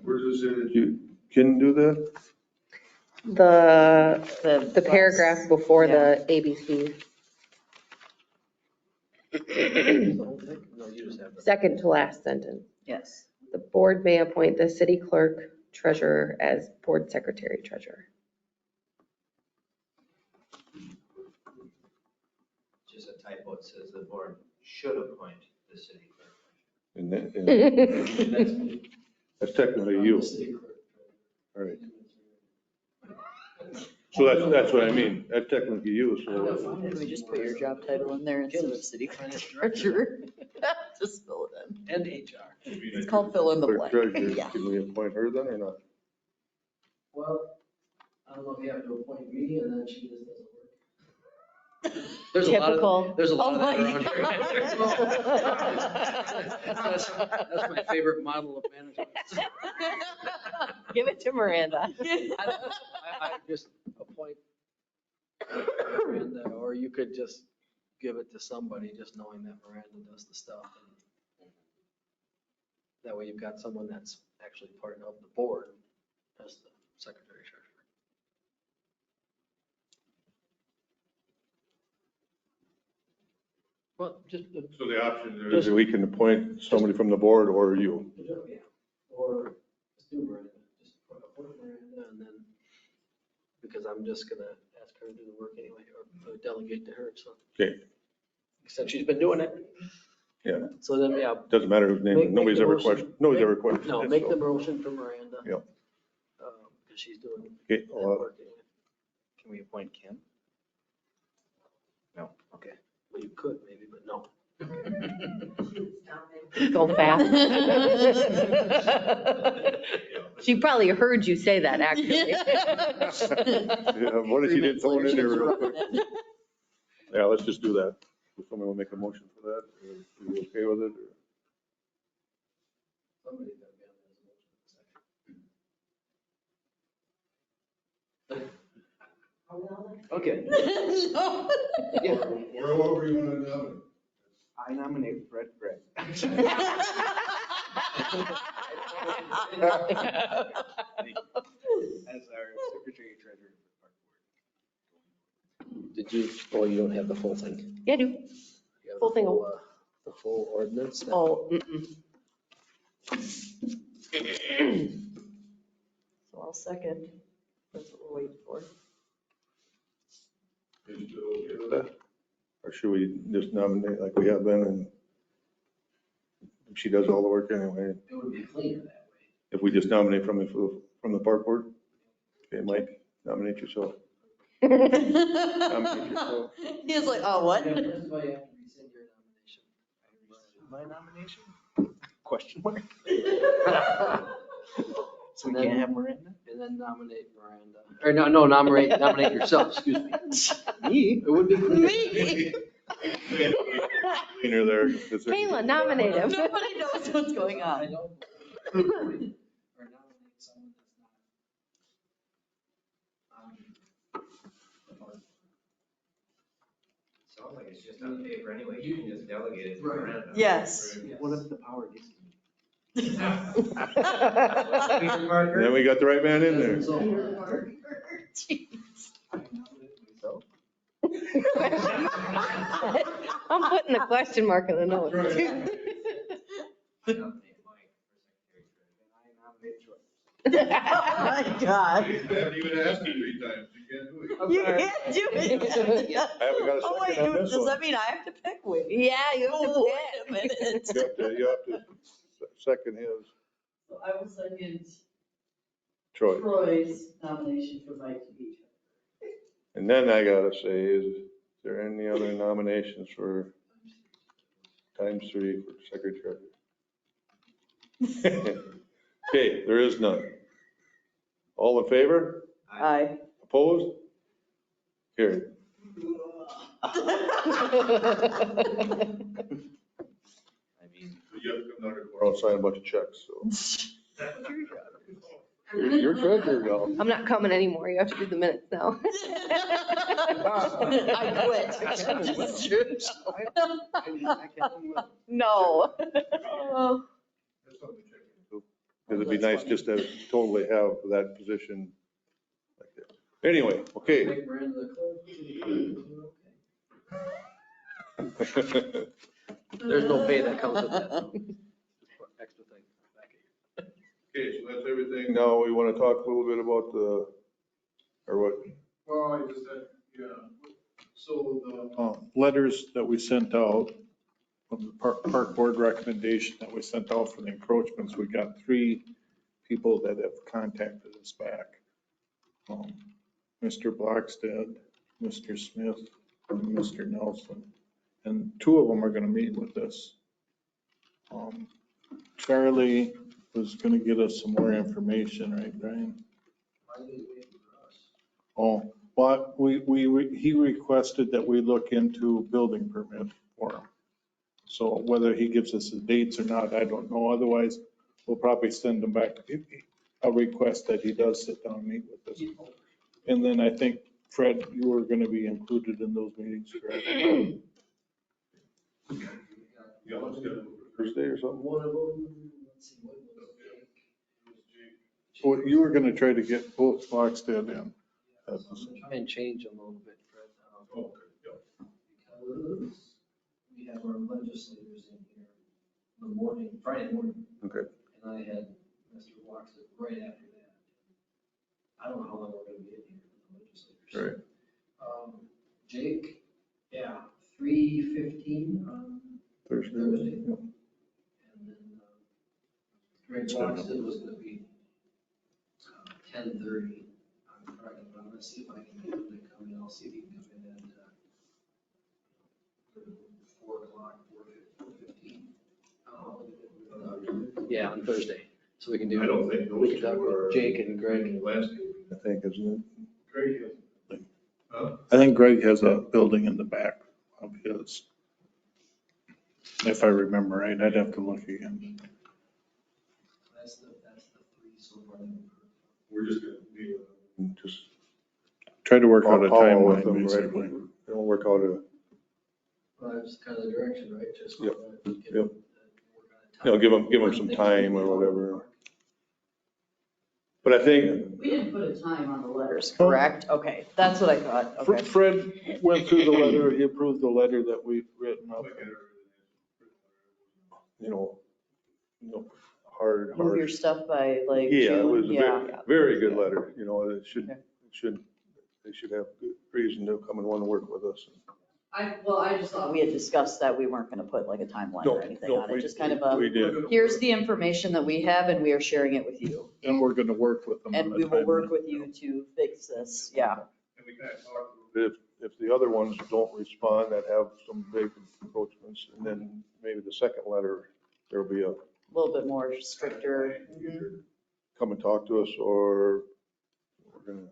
Where does it say that you can do that? The paragraph before the ABCs. No, you just have to. Second to last sentence. Yes. The board may appoint the city clerk treasurer as board secretary treasurer. Just a typo, it says the board should appoint the city clerk. And that- that's technically I'm you. the city clerk All right. treasurer. So that's what I mean. That's technically you, so. Can we just put your job title in there instead of city clerk treasurer? Just fill it in. And HR. It's called fill in the Clerk blank. treasurer, Yeah. can we appoint her then or not? Well, I don't know if you have to appoint me and then she just doesn't work. There's a lot Typical. There's a lot Oh of that my around here. That's my favorite model of management. Give it to Miranda. I just appoint Miranda, or you could just give it to somebody, just knowing that Miranda does the stuff. And that way you've got someone that's actually part of the board as the secretary treasurer. Well, just, So the option there is that we can appoint somebody from the board or you. yeah, or just do Miranda, just appoint Miranda and then, because I'm just gonna ask her to do the work anyway, or delegate to her, so. Okay. Since she's been doing it. Yeah. So then, yeah, Doesn't matter whose Make- name, nobody's make the ever motion. questioned, nobody's ever questioned. no, it, make so. the motion for Miranda. Yep. Because she's doing Okay, that well, work anyway. Can we appoint Kim? No, okay. Well, you could maybe, but no. Go fast. She probably heard you say that, actually. yeah, what if you didn't throw it in there real quick? Yeah, let's just do that. If somebody will make a motion for that, are you okay with it? or- Somebody's gotta be on this motion. Okay. No. Or whoever you want to nominate. I nominate Fred Gregg. As our secretary treasurer for the park board. Did you, oh, you don't have the full thing? Yeah, I do. You have Full thing. The full ordinance? Oh, So I'll second. That's what we're waiting for. Are you still okay with that? Or should we just nominate like we have been and she does all the work anyway? It would be cleaner that way. If we just nominate from the park board? Okay, Mike, nominate yourself. Nominate yourself. He was like, oh, what? Yeah, first of all, you have to rescind your nomination. My nomination? Question mark. So we And then- can't have Miranda? And then nominate Miranda. Or no, nominate yourself, excuse me. Me? It would be cleaner. Me? Cleaner there. Is there- Kayla, nominate him. Nobody knows what's going I on. don't. Or nominate someone that's not. Sounds like it's just on paper anyway, you can just delegate it to Right. Miranda. Yes. What if the power gets to me? Peter Parker? Then we got the right man in there. So- I'm putting the question mark in the notes. Nominate Mike for secretary treasurer. I nominate Joy. Oh my God. haven't even asked me 3 times. You can't do it. You can't do it. I haven't got a Oh, wait, second on this does one. that mean I have to pick? Wait. Yeah, you have to Oh, pick. wait a minute. You have to second his, I will second Troy. Troy's nomination for Mike to be. And then I gotta say, is there any other nominations for times 3 for secretary? Okay, there is none. All in favor? Aye. Opposed? Carried. I mean, You have to come down tomorrow and sign a bunch of checks, so. You're treasurer now. I'm not coming anymore. You have to do the minutes now. I quit. No. Because it'd be nice just to totally have that position like that. Anyway, okay. Make Miranda the clerk. There's no pay that comes with that. Extra thing. Okay, so that's everything. Now we want to talk a little bit about or what? Well, I just said, yeah. So the letters that we sent out, from the park board recommendation that we sent out for the encroachments, we got 3 people that have contacted us back. Mr. Blockstead, Mr. Smith, and Mr. Nelson. And 2 of them are going to meet with us. Charlie was going to get us some more information, right, Brian? Why are they waiting for us? Oh, but he requested that we look into building permit for him. So whether he gives us the dates or not, I don't know. Otherwise, we'll probably send him back a request that he does sit down and meet with us. And then I think, Fred, you were going to be included in those meetings, correct? Yeah, let's get it Thursday or something. One of them, let's see, what was it? Well, you were going to try to get both Blockstead in. I'm gonna try and change them a little bit, Fred. Because we have our legislators in here the morning, Friday morning. Okay. And I had Mr. Blockstead right after that. I don't know how long we're gonna be in here with the legislators. Right. Jake, yeah, 3:15 on Thursday. Thursday. And then Greg Blockstead was gonna be 10:30 on Friday, but I'm gonna see if I can get him to come in. I'll see if he can come in at 4:00, 4:15. Yeah, on Thursday. So we can do. I don't think We those can talk two are. with Jake and Greg. Wednesday, I think, isn't it? I think Greg has a building in the back of his. If I remember right, I'd have to look again. That's the 3 so far. We're just gonna be. Just. Try to work out a follow with timeline, them, right? basically. It'll work out a, Well, that's kind of the direction, right? Just. Yep. Get Yep. work on a you know, time. give them some time or whatever. But I think, We didn't put a time on the letters, correct? Okay, that's what I thought. Okay. Fred went through the letter, he approved the letter that we've written up. you know, hard. Move your stuff by like Yeah, it was June. a Yeah. very good letter, you know, it should, Okay. they should have good reason to come and want to work with us. I just thought we had discussed that we weren't going to put like a timeline or anything on it, just kind of We a, did. here's the information that we have and we are sharing it with you. And we're going to work with them. on And the we will work timeline. with you to fix this, yeah. And we kind of talked, if the other ones don't respond, that have some big encroachments, and then maybe the second letter, there'll be A little bit more stricter. Mhm. come and talk to us, or we're gonna,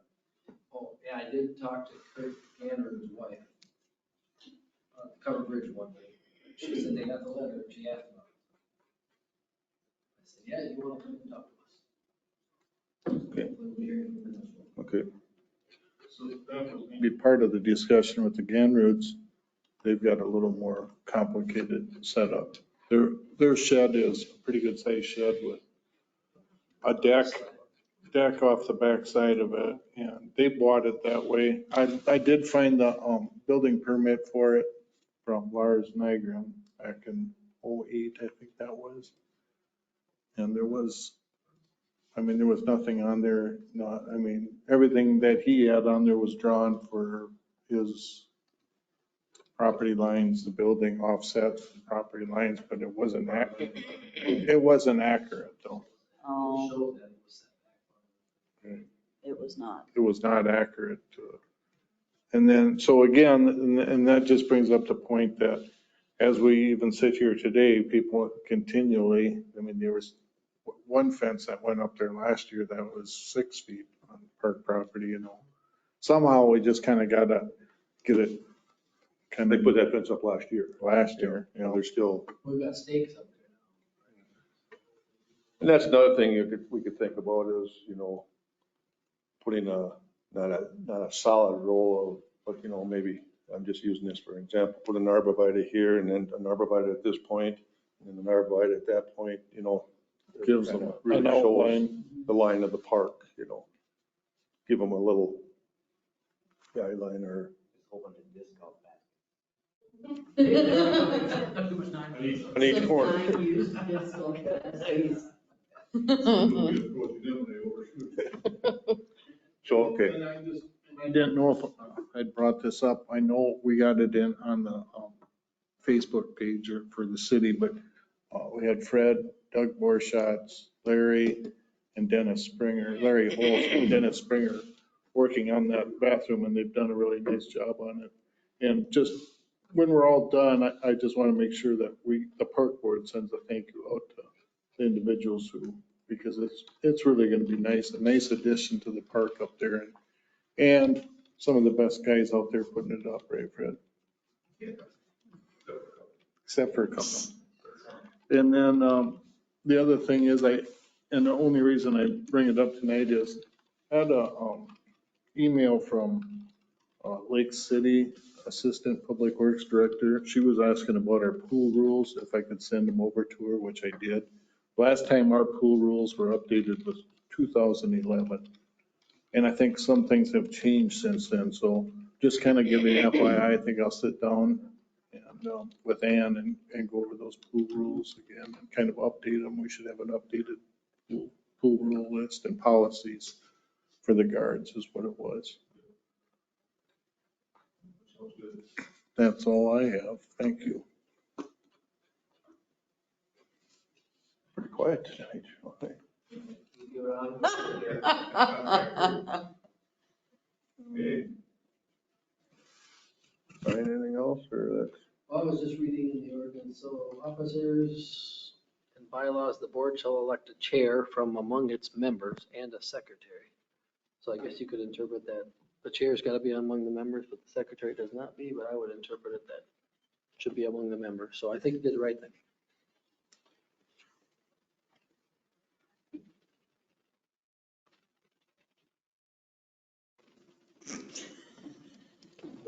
Oh, yeah, I did talk to Kurt Ganner's wife. Cover Bridge one day. She said they got the letter, she asked about it. I said, yeah, you want to come and talk to us? Okay. We'll be here. okay. So that was gonna be part of the discussion with the Ganroots. They've got a little more complicated setup. Their shed is a pretty good sized shed with a deck off the backside of it, and they bought it that way. I did find the building permit for it from Lars Nygren back in '08, I think that was. And there was nothing on there, everything that he had on there was drawn for his property lines, the building offset property lines, but it wasn't accurate though. Oh, Showed that it was set back. it was not. It was not accurate to it. And then, so again, and that just brings up the point that as we even sit here today, people continually, there was one fence that went up there last year that was 6 feet park property, you know. Somehow we just kind of gotta get it kind They of put that fence up last year. last year, you know. They're still, We've got stakes up and that's another thing we could think about is, putting not a solid row of, but, maybe, I'm just using this for example, put an arborvitae here and then an arborvitae at this point, and then an arborvitae at that point, Gives them kinda an really shows outline. the line of the park, give them a little guideline or. Open a discount back. On each corner. So, okay, And I didn't know if I'd brought this up. I know we got it in on the Facebook page for the city, but we had Fred, Doug Borschatz, Larry, and Dennis Springer, Larry Holtz and Dennis Springer working on that bathroom, and they've done a really nice job on it. And just when we're all done, I just want to make sure that the park board sends a thank you out to the individuals who, because it's really going to be nice, a nice addition to the park up there. And some of the best guys out there putting it up, right, Fred? Except for a couple. And then the other thing is and the only reason I bring it up tonight is I had a email from Lake City Assistant Public Works Director. She was asking about our pool rules, if I could send them over to her, which I did. Last time our pool rules were updated was 2011. And I think some things have changed since then. So just kind of giving FYI, I think I'll sit down and with Ann and go over those pool rules again and kind of update them. We should have an updated pool rule list and policies for the guards is what it was. That's all I have. Thank you. pretty quiet tonight. Okay. Find anything else or that's? Well, I was just reading in the ordinance, so officers and bylaws, the board shall elect a chair from among its members and a secretary. So I guess you could interpret that the chair's got to be among the members, but the secretary does not be, but I would interpret it that it should be among the members. So I think you did the right thing.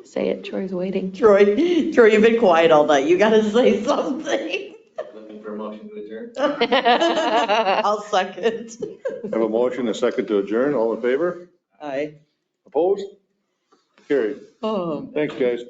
Say it, Troy's waiting. Troy, you've been quiet all night. You gotta say something. Looking for a motion to adjourn? I'll second. Have a motion, a second to adjourn. All in favor? Aye. Opposed? Carried. Oh. Thanks, guys.